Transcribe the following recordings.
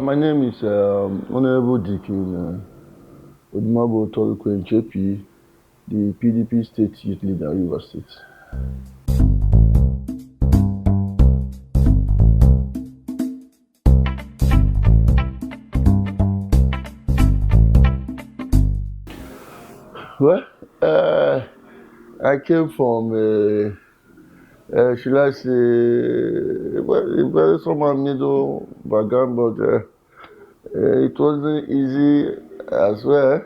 My name is Honorable Dikin Odumabo Torukwe JP, the PDP State Youth Leader, Rivers State. Well, I came from, should I say, a very somehow middle background, but it wasn't easy as well.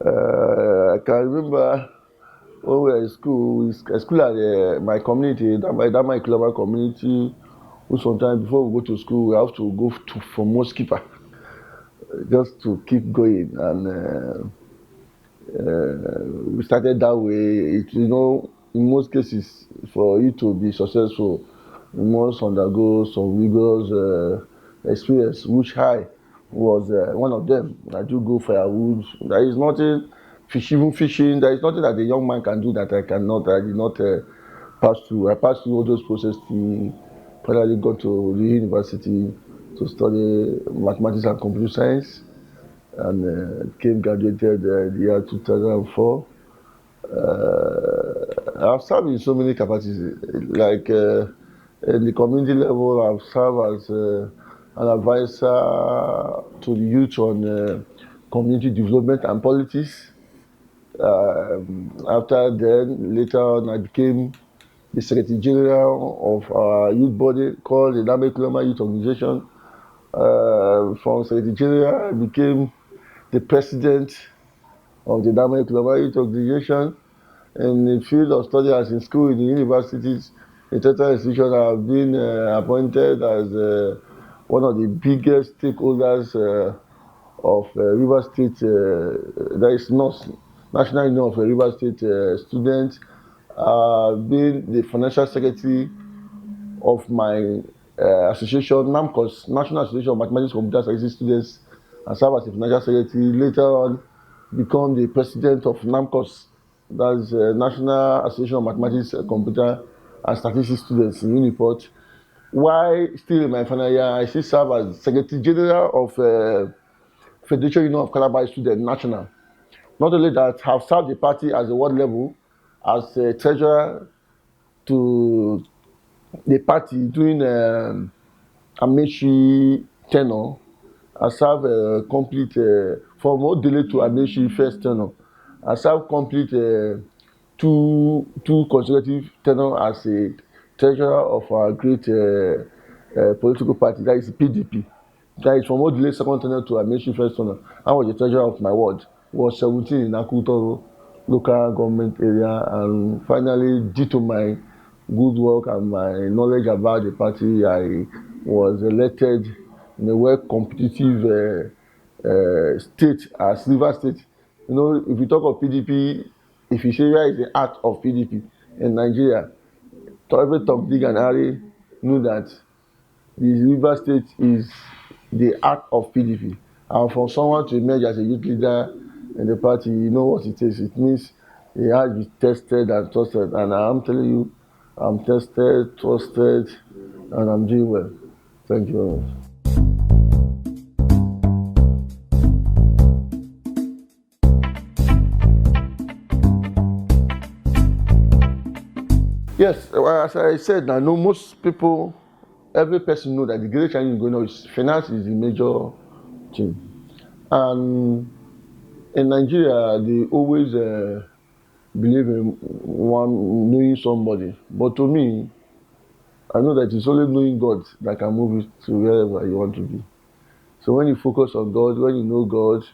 I can remember when we were in school, at my community, that my global community, who sometimes before we go to school, we have to go for most keeper just to keep going. And we started that way. In most cases, for you to be successful, you must undergo some rigorous experience, which I was one of them. I do go firewood. There is nothing even fishing. There is nothing that a young man can do that I cannot. I did not pass through. I passed through all those processes. Finally got to the university to study mathematics and computer science, and came graduated the year 2004. I've served in so many capacities, like in the community level. I've served as an advisor to the youth on community development and politics. After then, later on, I became the Secretary General of our youth body called the Dame Kuloma Youth Organization. From Secretary General, I became the President of the Dame Kuloma Youth Organization. In the field of study, as in school, in the universities, in total institutions, I have been appointed as one of the biggest stakeholders of Rivers State. That is not national union of Rivers State students. I've been the financial secretary of my association, NAMCOS, National Association of Mathematics Computer Sciences Students. I serve as a financial secretary. Later on, become the president of NAMCOS, that's National Association of Mathematics, Computer and Statistics Students in Uniport. While still in my final year, I still serve as Secretary General of Federation Union of Calabar Students National. Not only that, I have served the party as a world level, as a treasurer to the party during Amechi tenure. I serve complete from Odele to Amechi first tenure. I serve complete two consecutive tenure as a treasurer of our great political party, that is PDP. That is from Odele second tenure to Amechi first tenure. I was the treasurer of my ward. Was 17 in Akutoro local government area, and finally, due to my good work and my knowledge about the party, I was elected in a well competitive state as Rivers State. If you talk of PDP, if you say where is the heart of PDP in Nigeria, every Talk Dig and Harry know that the Rivers State is the heart of PDP. And for someone to emerge as a youth leader in the party, you know what it is. It means he has to be tested and trusted. And I'm telling you, I'm tested, trusted, and I'm doing well. Thank you very much. Yes, as I said, I know most people, every person know that the great challenge going on is finance is the major thing. And in Nigeria, they always believe in one knowing somebody. But to me, I know that it's only knowing God that can move you to wherever you want to be. So when you focus on God, when you know God,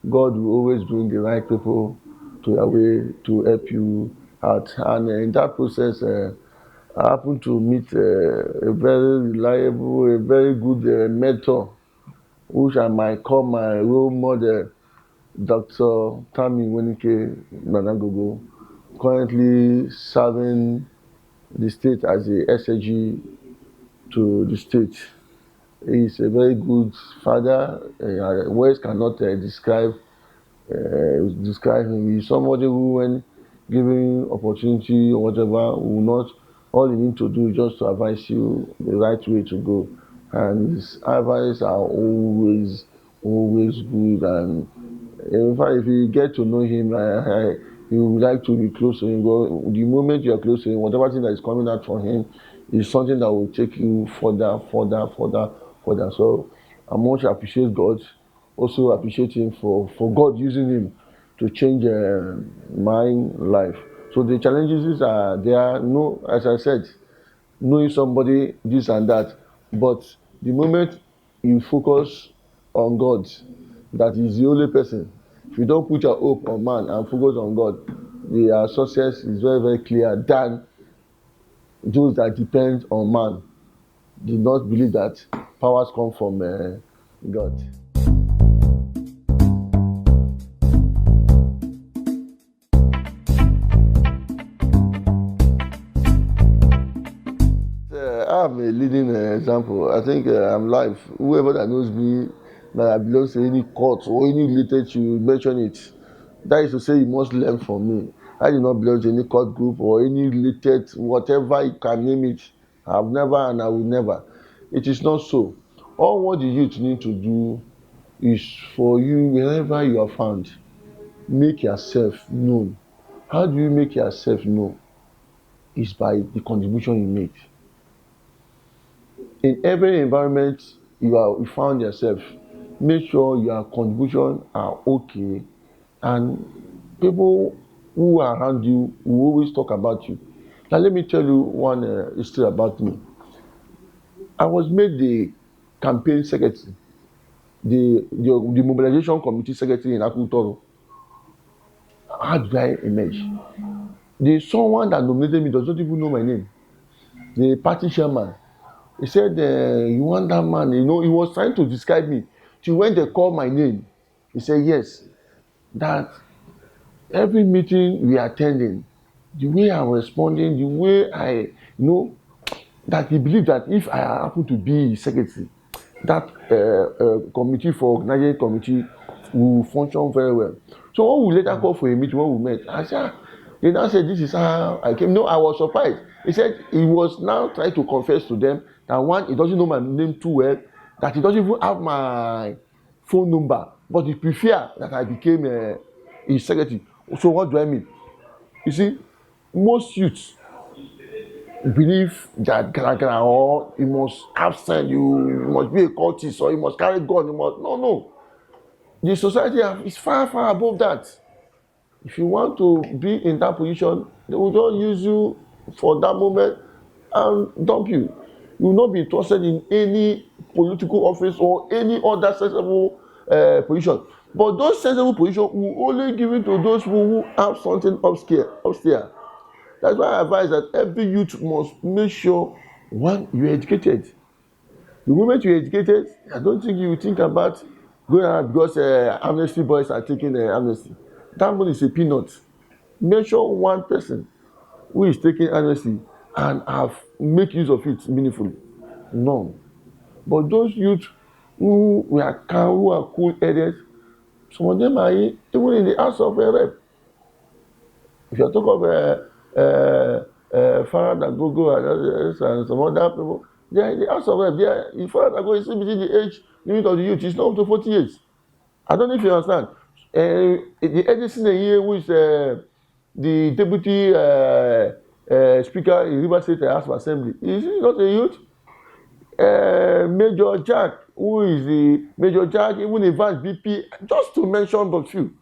God will always bring the right people to your way to help you out. And in that process, I happened to meet a very reliable, a very good mentor, which I might call my role model, Dr. Tami Wenike Nanagogo, currently serving the state as a SAG to the state. He's a very good father. Words cannot describe him. He's somebody who, when given opportunity or whatever, will not. All you need to do is just to advise you the right way to go. and his advice are always good. And in fact, if you get to know him, you would like to be close to him. But the moment you are close to him, whatever thing that is coming out from him is something that will take you further, further, further, further. So I much appreciate God. Also appreciate him for God using him to change my life. So the challenges are there. No, as I said, knowing somebody, this and that. But the moment you focus on God, that is the only person. If you don't put your hope on man and focus on God, the success is very, very clear than those that depend on man. Do not believe that powers come from God. I'm a leading example. I think I'm live. Whoever that knows me, that I belong to any court or any related to mention it. That is to say, you must learn from me. I do not belong to any court group or any related, whatever you can name it. I've never and I will never. It is not so. All what the youth need to do is for you, wherever you are found, make yourself known. How do you make yourself known? Is by the contribution you make. In every environment you found yourself, make sure your contribution are okay, and people who are around you will always talk about you. Now let me tell you one history about me. I was made the campaign secretary, the mobilization committee secretary in Akutoro. How did I emerge? The someone that nominated me does not even know my name. The party chairman, he said, you want that man? You know, he was trying to describe me. Till when they called my name, he said, yes, that every meeting we are attending, the way I'm responding, the way that he believed that if I happen to be his secretary, that committee for organizing committee will function very well. So when we later call for a meeting, when we met, I said, they now said, this is how I came. No, I was surprised. He said he was now trying to confess to them that one, he doesn't know my name too well, that he doesn't even have my phone number, but he prefer that I became his secretary. So what do I mean? You see, most youths believe that or you must absent, you must be a cultist, or you must carry gun, you must no. The society is far, far above that. If you want to be in that position, they will just use you for that moment and dump you. You will not be trusted in any political office or any other sensible position. But those sensible positions will only give it to those who have something upstairs. That's why I advise that every youth must make sure, one, you're educated. The moment you're educated, I don't think you think about going out because amnesty boys are taking amnesty. That money is a peanut. Make sure one person who is taking amnesty and have make use of it meaningfully. None. But those youth who are calm, who are cool-headed, some of them are even in the house of a rep. If you talk of Farad Agogo and some other people, they are in the house of rep. Farad Agogo is still between the age limit of the youth. It's not up to 40 years. I don't know if you understand. The Edison here, who is the deputy speaker in Rivers State House of Assembly, is he not a youth? Major Jack, who is the Major Jack, even Evans BP, just to mention but few.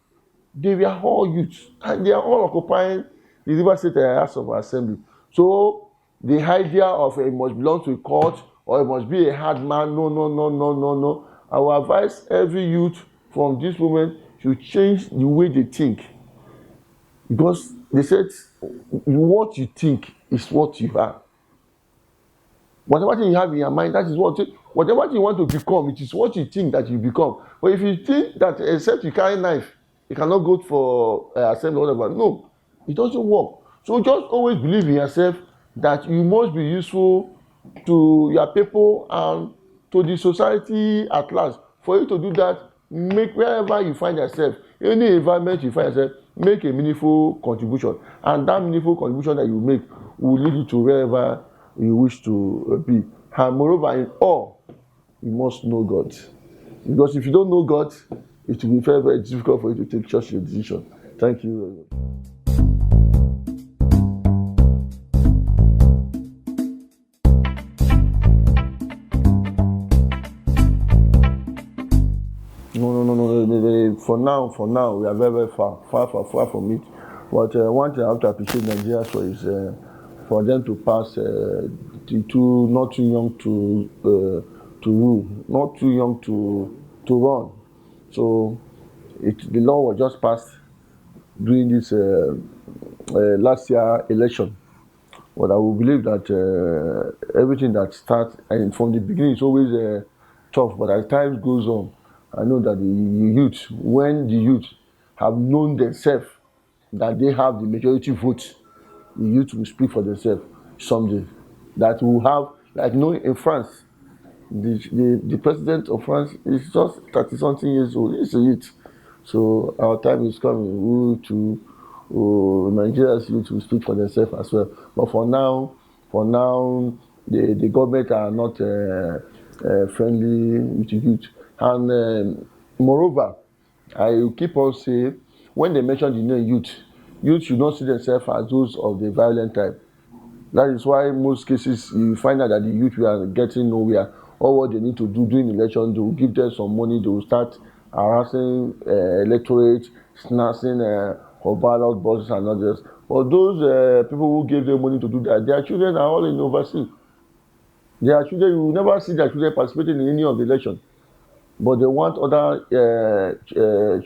They were all youths and they are all occupying the Rivers State House of Assembly. So the idea of it must belong to a court or it must be a hard man, no. I will advise every youth from this moment to change the way they think, because they said what you think is what you are. Whatever thing you have in your mind, that is whatever thing you want to become, it is what you think that you become. But if you think that except you carry knife, you cannot go for assembly or whatever, no, it doesn't work. So just always believe in yourself that you must be useful to your people and to the society at large. For you to do that, make wherever you find yourself, any environment you find yourself, make a meaningful contribution, and that meaningful contribution that you make will lead you to wherever you wish to be. And moreover, in all, you must know God. Because if you don't know God, it will be very, very difficult for you to take such a decision. Thank you very much. No. For now, we are very, very far from it. But one thing I have to appreciate Nigeria for is for them to pass the two, not too young to rule, not too young to run. So the law was just passed during this last year election. But I will believe that everything that starts, and from the beginning, it's always tough. But as time goes on, I know that the youth, when the youth have known themselves that they have the majority vote, the youth will speak for themselves someday. That will have, like, in France, the president of France is just 30 something years old. He's a youth. So our time is coming. Nigeria's youth will speak for themselves as well. But for now, the government are not friendly with the youth. And moreover, I keep on saying, when they mention the name youth should not see themselves as those of the violent type. That is why in most cases you find out that the youth we are getting nowhere. All what they need to do during election, they will give them some money, they will start harassing electorate, snatching for ballot boxes and others. But those people who gave them money to do that, their children are all in overseas. Their children, you will never see their children participating in any of the election. But they want other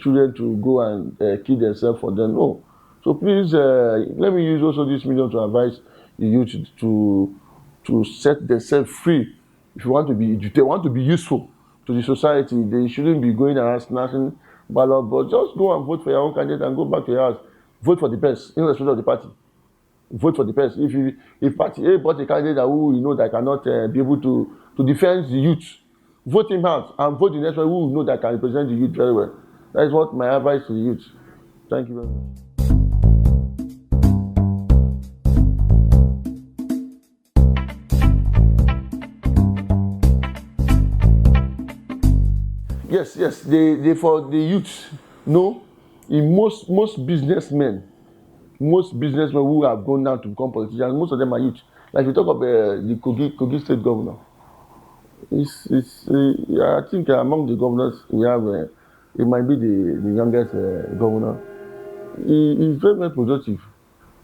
children to go and kill themselves for them. No. So please, let me use also this medium to advise the youth to set themselves free. If they want to be useful to the society, they shouldn't be going around snatching ballot, but just go and vote for your own candidate and go back to your house. Vote for the best, irrespective of the party. Vote for the best. If party A bought a candidate who that cannot be able to defend the youth, vote him out and vote the next one who that can represent the youth very well. That is what my advice to the youth. Thank you very much. Yes. They for the youth. No, in most businessmen who have gone down to become politicians, most of them are youth. Like we talk of the Kogi State governor. I think among the governors we have, it might be the youngest governor. He is very, very productive.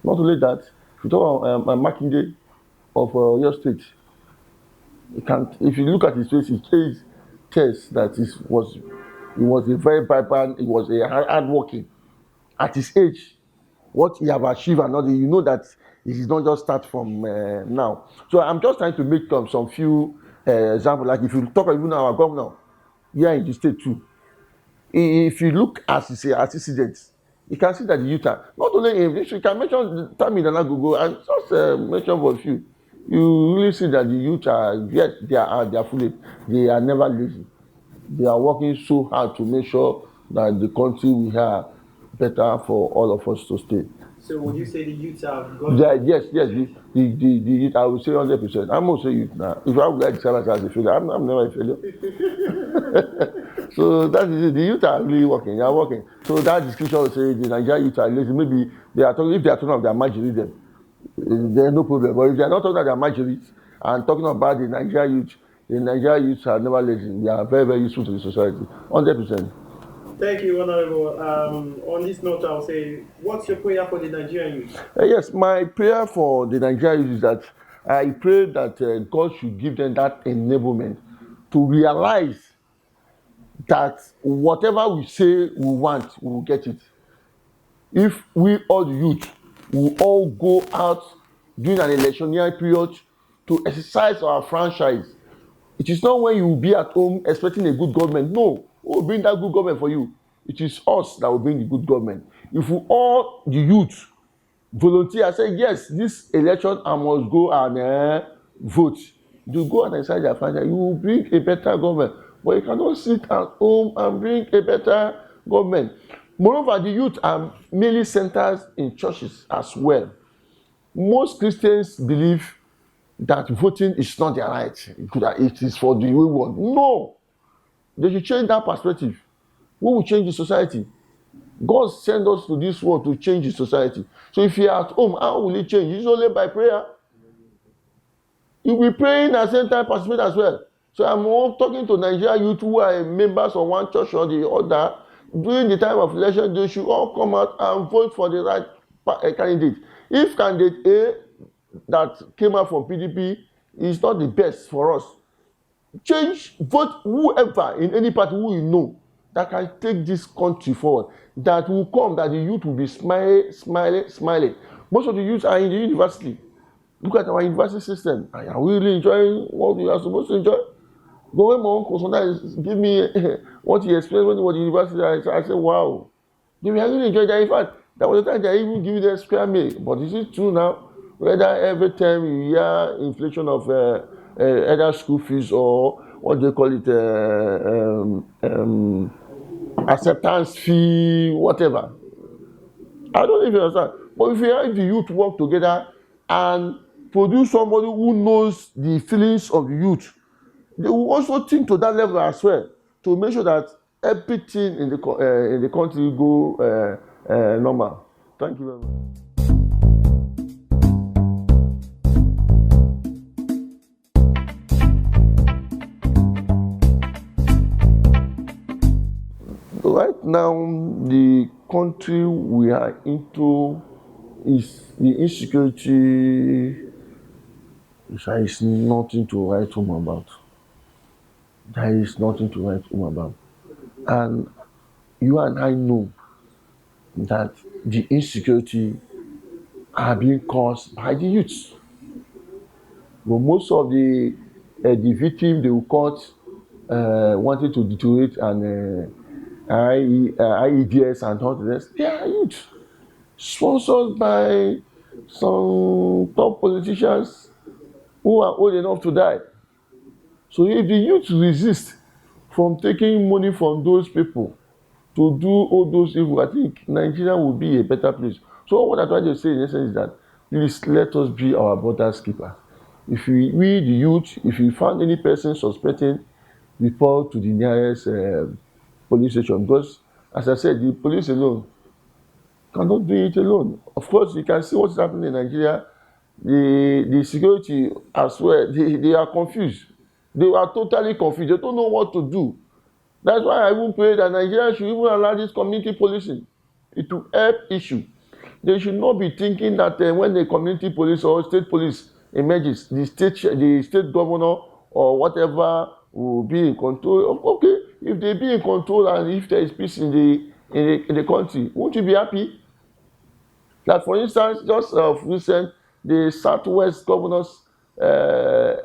Not only that, if you talk about Makinde of your state, if you look at his face, he tells that he was a very vibrant, he was a hardworking. At his age, what he have achieved and all, that it is not just start from now. So I'm just trying to make some few examples. Like if you talk even our governor here in the state too, if you look at his antecedents, you can see that the youth are not only him. You can mention Tami Nanagogo and just mention for a few. You really see that the youth are, yes, they are fully, they are never lazy. They are working so hard to make sure that the country will have better for all of us to stay. So would you say the youth have got? Yes. The youth, I would say 100%. I'm also youth now. If I would like to say myself as a failure, I'm never a failure. So that is it. The youth are really working. They are working. So that description will say the Nigerian youth are lazy. Maybe they are talking. If they are talking of their majority, then there is no problem. But if they are not talking about their majority and talking about the Nigerian youths are never lazy. They are very, very useful to the society. 100%. Thank you, Honorable. On this note, I'll say, what's your prayer for the Nigerian youth? Yes, my prayer for the Nigerian youth is that I pray that God should give them that enablement to realize that whatever we say we want, we will get it. If we all the youth will all go out during an electioneering period to exercise our franchise, it is not when you will be at home expecting a good government. No, who will bring that good government for you? It is us that will bring the good government. If we all the youth volunteer, say yes, this election I must go and vote. You go and exercise your franchise, you will bring a better government. But you cannot sit at home and bring a better government. Moreover, the youth are mainly centers in churches as well. Most Christians believe that voting is not their right. It is for the wayward. No, they should change that perspective. We will change the society. God sent us to this world to change the society. So if you're at home, how will it change? It's only by prayer. You'll be praying at the same time, participate as well. So I'm all talking to Nigerian youth who are members of one church or the other. During the time of election, they should all come out and vote for the right candidate. If candidate A that came out from PDP is not the best for us, change, vote whoever in any party who you know that can take this country forward, that will come, that the youth will be smiling. Most of the youth are in the university. Look at our university system. Are we really enjoying what we are supposed to enjoy? But when my uncle sometimes give me what he explained when he was in university, I said, wow, they were really enjoying that. In fact, that was the time they even give them square meal. But is it true now? Whether every time you hear inflation of either school fees or what they call it, acceptance fee, whatever. I don't know if you understand. But if the youth work together and produce somebody who knows the feelings of the youth, they will also think to that level as well to make sure that everything in the country go normal. Thank you very much. Right now, the country we are into is the insecurity. There is nothing to write home about. There is nothing to write home about. And you and I know that the insecurity are being caused by the youths. But most of the victims they will caught wanting to deteriorate and IEDs and all the rest, they are youth, sponsored by some top politicians who are old enough to die. So if the youth resist from taking money from those people to do all those evil, I think Nigeria will be a better place. So what I try to say in essence is that please let us be our brother's keeper. If we the youth, if we find any person suspecting, report to the nearest police station, because as I said, the police alone cannot do it alone. Of course, you can see what's happening in Nigeria. The security as well, they are confused. They are totally confused. They don't know what to do. That's why I even pray that Nigeria should even allow this community policing. It will help issue. They should not be thinking that when the community police or state police emerges, the state governor or whatever will be in control. Okay, if they be in control and if there is peace in the country, won't you be happy? That, for instance, just recent, the Southwest governors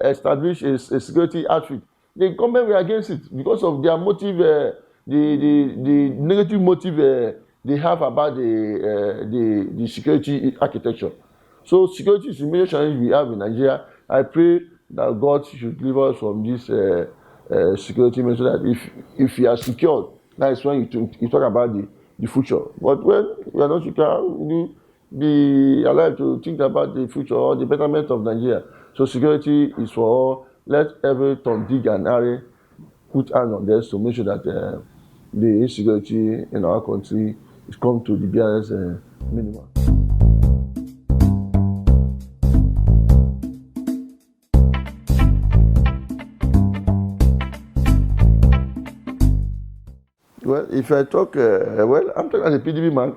established a security outfit. The government were against it because of their motive, the negative motive they have about the security architecture. So security is the major challenge we have in Nigeria. I pray that God should deliver us from this security measure, that if you are secured, that is when you talk about the future. But when we are not secure, we will be alive to think about the future or the betterment of Nigeria. So security is for all. Let every Tom, Dick and Harry put hand on this to make sure that the insecurity in our country is come to the barest minimum. Well, if I talk, I'm talking as a PDP man.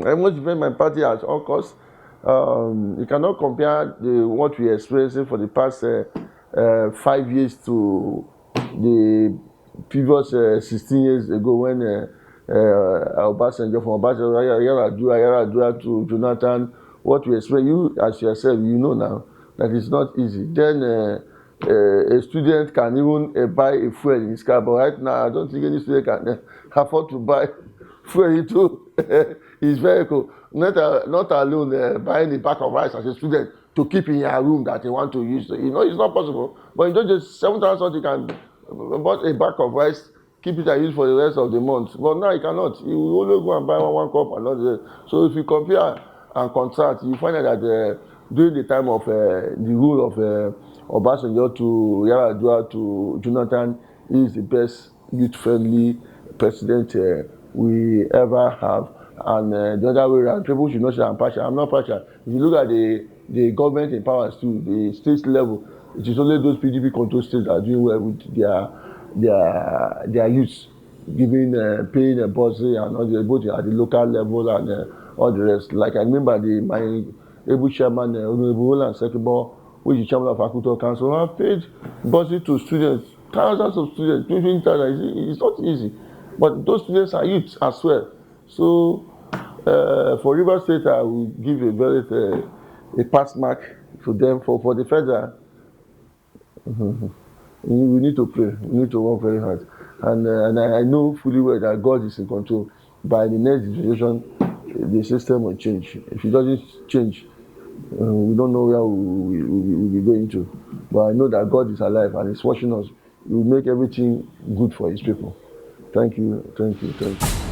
I must defend my party at all costs. You cannot compare what we are experiencing for the past 5 years to the previous 16 years ago when Obasanjo, from Obasanjo, Yaradua to Jonathan. What we expect, you as yourself, you know now that it's not easy. Then a student can even buy a fuel in his car, but right now I don't think any student can afford to buy fuel into his vehicle. Not alone buying a pack of rice as a student to keep in your room that you want to use. It's not possible. But you don't just 7,000 you can buy a pack of rice, keep it and use for the rest of the month. But now you cannot. You will only go and buy one cup and not the. So if you compare and contrast, you find out that during the time of the rule of Obasanjo to Yar'Adua to Jonathan, he is the best youth-friendly president we ever have. And the other way around, people should not say I'm partial. I'm not partial. If you look at the government in powers too, the state level, it is only those PDP controlled states that are doing well with their youths, giving paying a bursary and all the both at the local level and all the rest. Like I remember my able chairman, Honorable Roland Sekibo, which is chairman of Agricultural Council, have paid bursary to students, thousands of students, 20,000. It's not easy, but those students are youths as well. So for Rivers State, I will give a very a pass mark to them. For the federal, we need to pray. We need to work very hard, and I know fully well that God is in control. By the next generation, the system will change. If it doesn't change, we don't know where we'll be going to. But I know that God is alive and is watching us. He will make everything good for His people. Thank you, thank you, thank you.